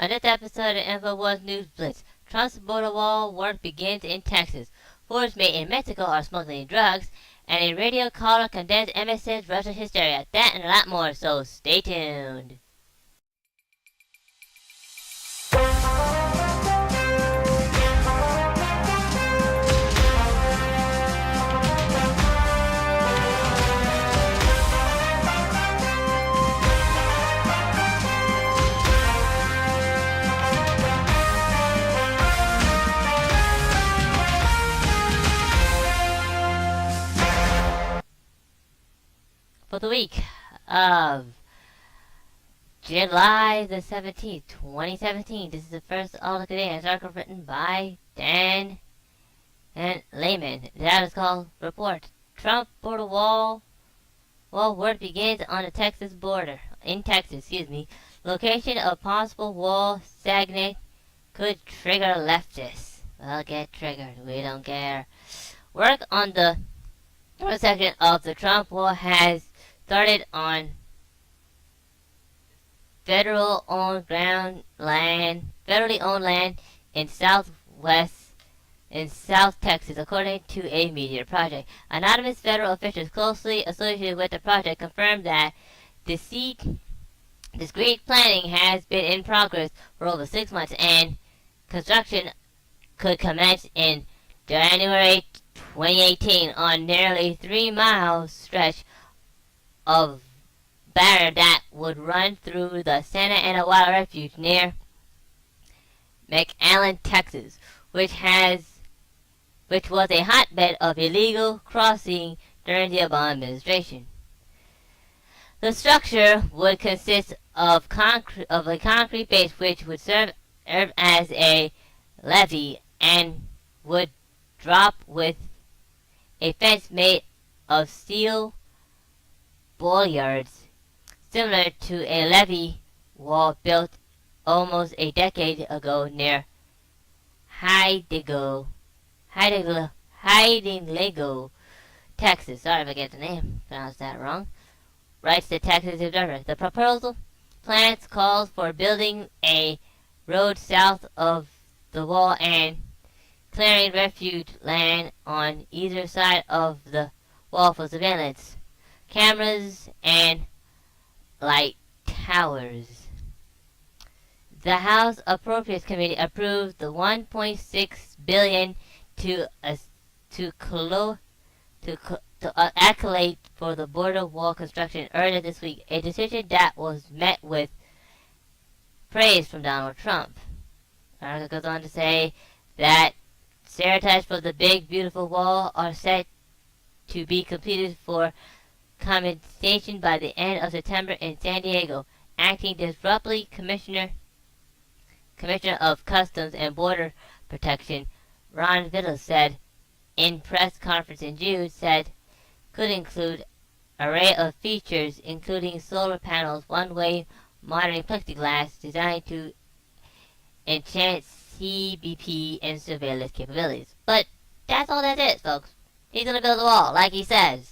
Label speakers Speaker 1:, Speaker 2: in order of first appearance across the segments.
Speaker 1: On this episode of Infowars News Blitz, Trump's border wall work begins in Texas. Fords made in Mexico are smuggling drugs, and a radio caller condemns MSN's Russian hysteria. That and a lot more, so stay tuned. For the week of July the 17th, 2017. This is the first article today. It's an article written by Dan and Lehman. That is called Report. Trump border wall work begins on the Texas border. In Texas, Location of possible wall stagnant could trigger leftists. Well, get triggered. We don't care. Work on the north section of the Trump wall has started on federally owned land in South Texas, according to a media project. Anonymous federal officials closely associated with the project confirmed that discreet planning has been in progress for over 6 months, and construction could commence in January 2018 on nearly 3-mile stretch of barrier that would run through the Santa Ana Wild Refuge near McAllen, Texas, which was a hotbed of illegal crossing during the Obama administration. The structure would consist of a concrete base which would serve as a levee and would drop with a fence made of steel bollards, similar to a levee wall built almost a decade ago near Hidalgo, Texas. Sorry if I get the name, pronounced that wrong. Writes the Texas Observer. The proposal plans calls for building a road south of the wall and clearing refuge land on either side of the wall for surveillance cameras and light towers. The House Appropriates Committee approved the $1.6 billion to accolade for the border wall construction earlier this week, a decision that was met with praise from Donald Trump. The article goes on to say that stereotypes for the big, beautiful wall are set to be completed for commencement by the end of September in San Diego. Acting disruptly Commissioner of Customs and Border Protection Ron Vittle said in press conference in June could include array of features including solar panels, one-way monitoring plexiglass designed to enhance CBP and surveillance capabilities. But that's all that is, folks. He's gonna build a wall, like he says.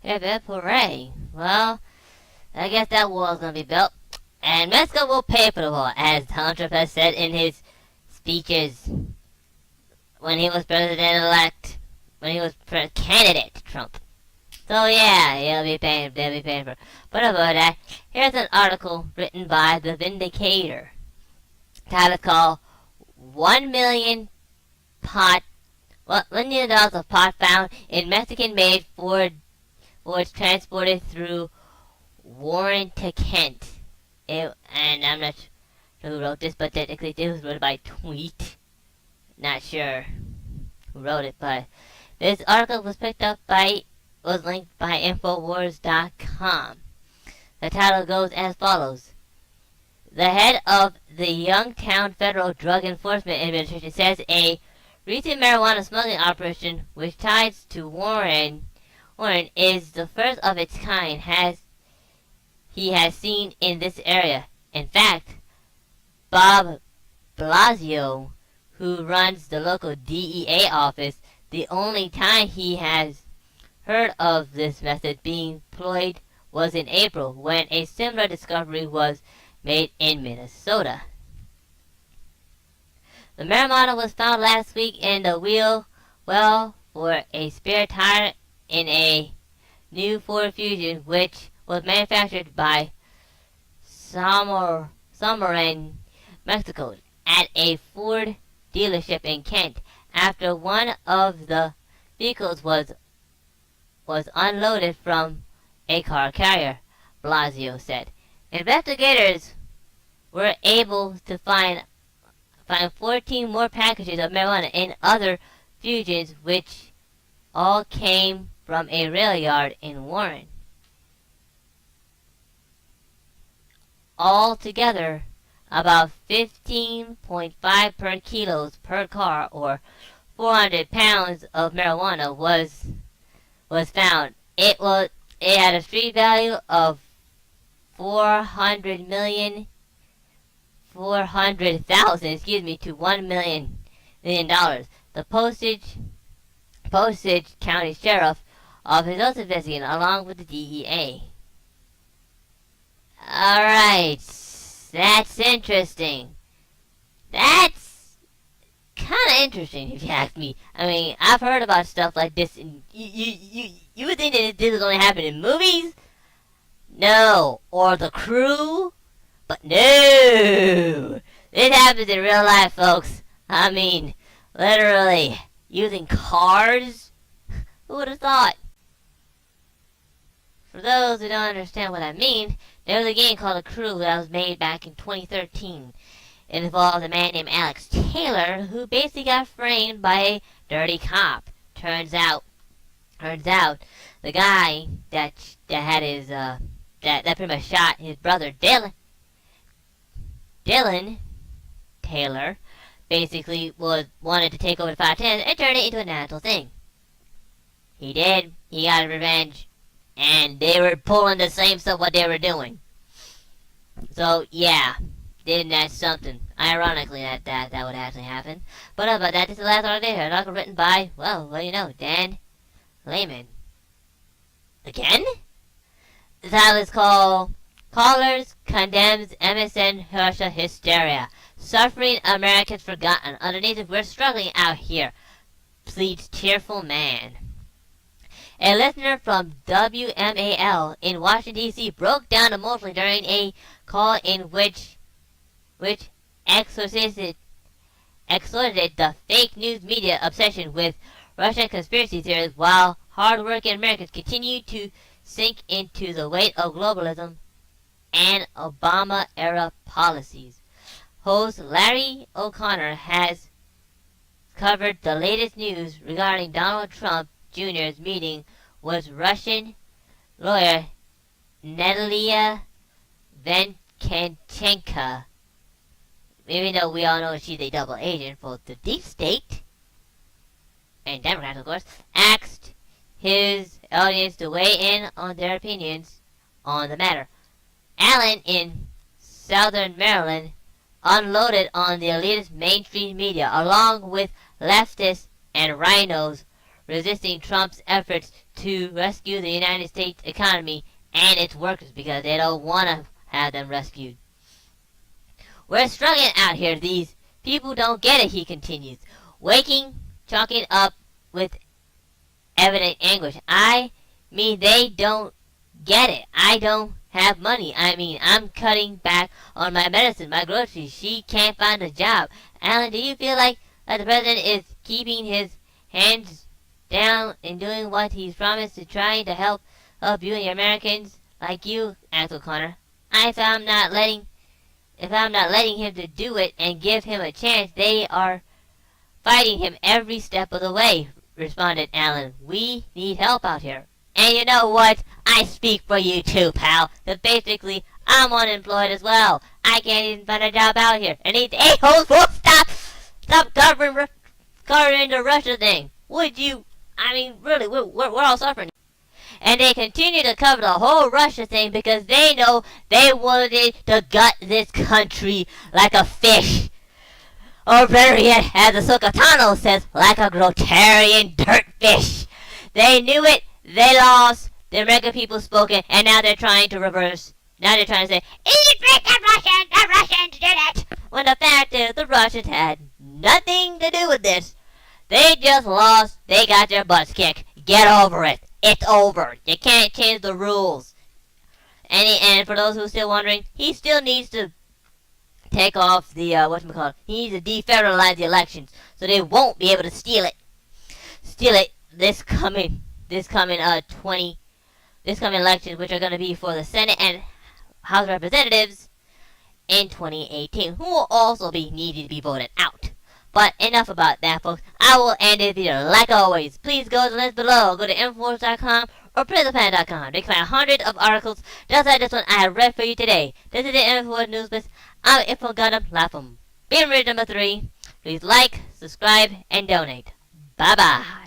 Speaker 1: Hooray. Well, I guess that wall is going to be built. And Mexico will pay for the wall, as Donald Trump has said in his speeches when he was president-elect, when he was candidate Trump. So yeah, they'll be paying for it. But about that, here's an article written by The Vindicator. Title called $1 million of pot found in Mexican-made Ford was transported through Warren to Kent. And I'm not sure who wrote this, but technically this was written by tweet. Not sure who wrote it, but this article was linked by Infowars.com. The title goes as follows. The head of the Youngstown Federal Drug Enforcement Administration says a recent marijuana smuggling operation which ties to Warren is the first of its kind he has seen in this area. In fact, Bob Blasio, who runs the local DEA office, the only time he has heard of this method being employed was in April, when a similar discovery was made in Minnesota. The marijuana was found last week in the wheel well for a spare tire in a new Ford Fusion, which was manufactured by Summer in Mexico at a Ford dealership in Kent after one of the vehicles was unloaded from a car carrier, Blasio said. Investigators were able to find 14 more packages of marijuana in other Fusions, which all came from a rail yard in Warren. Altogether, about 15.5 per kilos per car, or 400 pounds of marijuana was found. It had a street value of $400,000 to $1 million. The Postage County Sheriff Office also investigating along with the DEA. Alright, that's interesting. That's kind of interesting if you ask me. I mean, I've heard about stuff like this, and you would think that this is going to happen in movies? No. Or The Crew? But no! This happens in real life, folks. I mean, literally, using cars? Who would have thought? For those who don't understand what I mean, there was a game called The Crew that was made back in 2013. It involved a man named Alex Taylor who basically got framed by a dirty cop. Turns out, the guy that had his that pretty much shot his brother Dylan Taylor basically wanted to take over the 510 and turn it into a natural thing. He did. He got revenge, and they were pulling the same stuff what they were doing. So yeah, then that's something. Ironically, that would actually happen. But about that, this is the last article here. An article written by, Dan Lehman. Again? The title is called Callers Condemns MSN Russia Hysteria. Suffering Americans Forgotten. Underneath it, we're struggling out here, pleads tearful man. A listener from WMAL in Washington, D.C. broke down emotionally during a call in which exorcised the fake news media obsession with Russian conspiracy theories while hard-working Americans continue to sink into the weight of globalism and Obama-era policies. Host Larry O'Connor has covered the latest news regarding Donald Trump Jr.'s meeting with Russian lawyer Natalia Venkanchenka. Even though we all know she's a double agent for the deep state, and Democrats, of course, asked his audience to weigh in on their opinions on the matter. Allen in Southern Maryland unloaded on the elitist mainstream media, along with leftists and rhinos resisting Trump's efforts to rescue the United States economy and its workers because they don't want to have them rescued. We're struggling out here. These people don't get it, he continues, chalking up with evident anguish. I mean, they don't get it. I don't have money. I mean, I'm cutting back on my medicine, my groceries. She can't find a job. Alan, do you feel like the president is keeping his hands down and doing what he's promised to try to help you and your Americans like you? Asked O'Connor. If I'm not letting him to do it and give him a chance, they are fighting him every step of the way, responded Allen. We need help out here. And you know what? I speak for you too, pal. Because basically, I'm unemployed as well. I can't even find a job out here. And these a-holes will stop covering the Russia thing. Would you? I mean, really, we're all suffering. And they continue to cover the whole Russia thing because they know they wanted to gut this country like a fish. Or better yet, as the Sokotano says, like a Grotarian dirt fish. They knew it, they lost, the American people spoke it, and now they're trying to reverse. Now they're trying to say, eat freaking Russians! Russians had nothing to do with this. They just lost. They got their butts kicked. Get over it. It's over. You can't change the rules. And for those who are still wondering, he still needs to take off the he needs to defederalize the elections so they won't be able to steal it this coming elections, which are going to be for the Senate and House of Representatives in 2018, who will also be needed to be voted out. But enough about that, folks. I will end this video. Like always, please go to the links below. Go to Infowars.com or PrisonPlanet.com. They can find hundreds of articles just like this one I have read for you today. This is the Infowars News Blitz. I'm Info Gundam, live from Being Ridge number 3. Please like, subscribe, and donate. Bye-bye.